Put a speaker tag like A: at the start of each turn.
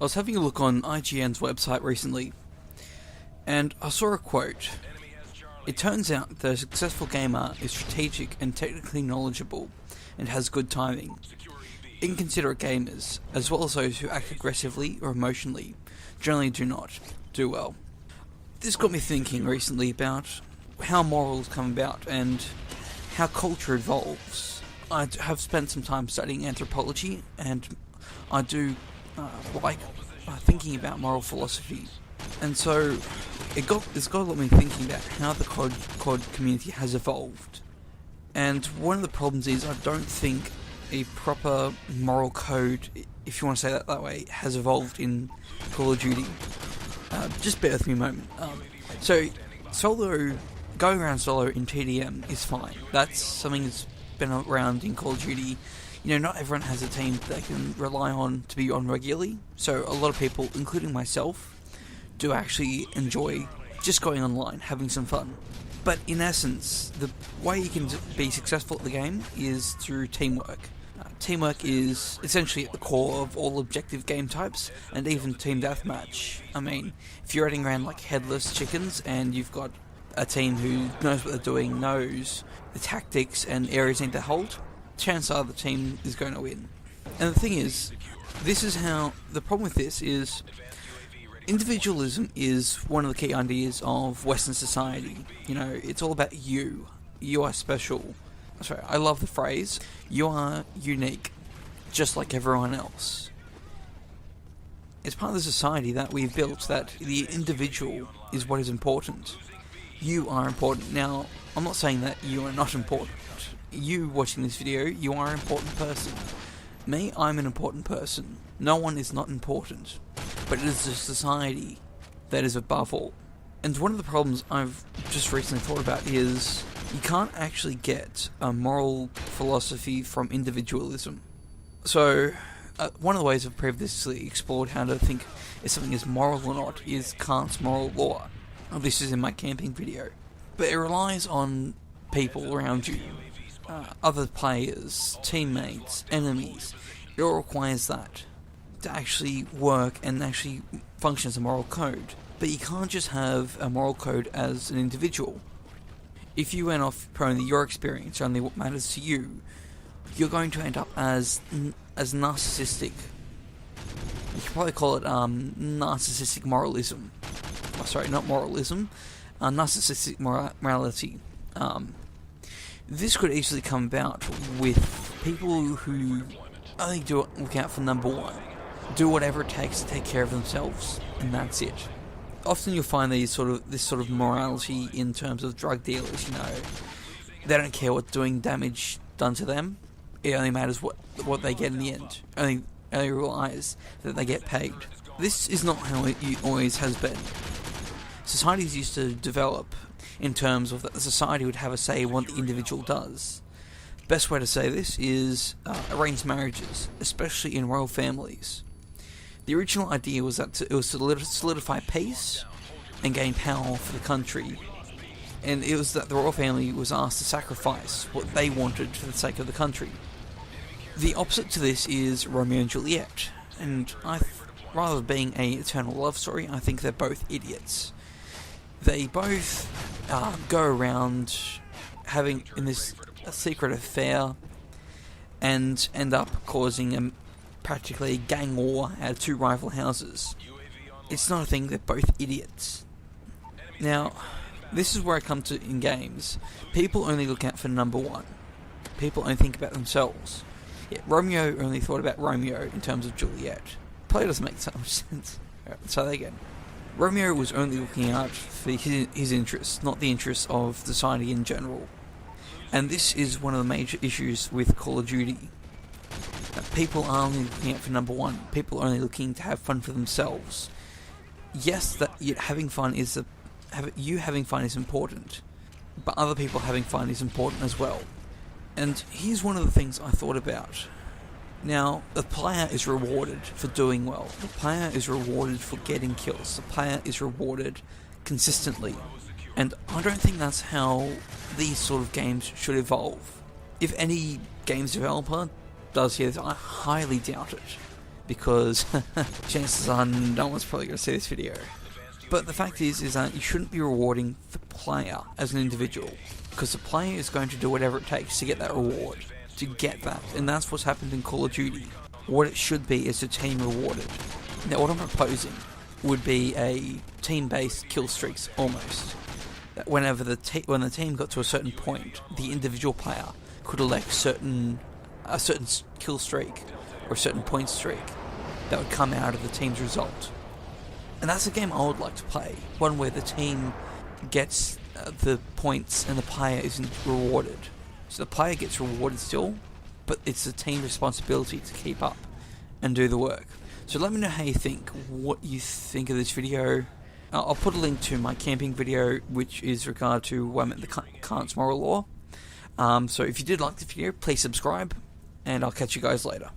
A: I was having a look on IGN's website recently, and I saw a quote. It turns out that a successful gamer is strategic and technically knowledgeable, and has good timing. Inconsiderate gamers, as well as those who act aggressively or emotionally, generally do not do well. This got me thinking recently about how morals come about and how culture evolves. I have spent some time studying anthropology, and I do like thinking about moral philosophy. And so it's got me thinking about how the COD community has evolved. And one of the problems is I don't think a proper moral code, if you want to say that way, has evolved in Call of Duty. Just bear with me a moment. So going around solo in TDM is fine. That's something that's been around in Call of Duty. You know, not everyone has a team they can rely on to be on regularly, so a lot of people, including myself, do actually enjoy just going online, having some fun. But in essence, the way you can be successful at the game is through teamwork. Teamwork is essentially at the core of all objective game types, and even team deathmatch. I mean, if you're running around like headless chickens and you've got a team who knows what they're doing, knows the tactics and areas they need to hold, chances are the team is going to win. And the thing is, the problem with this is, individualism is one of the key ideas of Western society. You know, it's all about you. You are special. Sorry, I love the phrase, you are unique, just like everyone else. It's part of the society that we've built that the individual is what is important. You are important. Now, I'm not saying that you are not important. You watching this video, you are an important person. Me, I'm an important person. No one is not important. But it is the society that is above all. And one of the problems I've just recently thought about is you can't actually get a moral philosophy from individualism. So, one of the ways I've previously explored how to think if something is moral or not is Kant's moral law. This is in my camping video. But it relies on people around you, other players, teammates, enemies. It all requires that to actually work and actually function as a moral code. But you can't just have a moral code as an individual. If you went off only your experience, only what matters to you, you're going to end up as narcissistic. You could probably call it narcissistic moralism. Oh, sorry, not moralism. Narcissistic morality. This could easily come about with people who only look out for number one. Do whatever it takes to take care of themselves, and that's it. Often you'll find this sort of morality in terms of drug dealers. You know, they don't care what's doing damage done to them. It only matters what they get in the end. Only realize that they get paid. This is not how it always has been. Societies used to develop in terms of that the society would have a say in what the individual does. Best way to say this is arranged marriages, especially in royal families. The original idea was that it was to solidify peace and gain power for the country, and it was that the royal family was asked to sacrifice what they wanted for the sake of the country. The opposite to this is Romeo and Juliet, and rather than being an eternal love story, I think they're both idiots. They both go around having in this secret affair and end up causing practically a gang war out of two rival houses. It's not a thing, they're both idiots. Now, this is where I come to in games. People only look out for number one. People only think about themselves. Yeah, Romeo only thought about Romeo in terms of Juliet. Probably doesn't make so much sense. Alright, let's try that again. Romeo was only looking out for his interests, not the interests of society in general. And this is one of the major issues with Call of Duty. People are only looking out for number one. People are only looking to have fun for themselves. Yes, that having fun is important, but other people having fun is important as well. And here's one of the things I thought about. Now, the player is rewarded for doing well. The player is rewarded for getting kills. The player is rewarded consistently. And I don't think that's how these sort of games should evolve. If any games developer does hear this, I highly doubt it. because chances are no one's probably going to see this video. But the fact is that you shouldn't be rewarding the player as an individual, because the player is going to do whatever it takes to get that reward, to get that, and that's what's happened in Call of Duty. What it should be is the team rewarded. Now what I'm proposing would be a team-based kill streaks almost. That whenever when the team got to a certain point, the individual player could elect a certain kill streak or a certain point streak that would come out of the team's result. And that's a game I would like to play, one where the team gets the points and the player isn't rewarded. So the player gets rewarded still, but it's the team's responsibility to keep up and do the work. So let me know how you think, what you think of this video. I'll put a link to my camping video, which is regard to why I'm at the Kant's moral law. So if you did like the video, please subscribe, and I'll catch you guys later.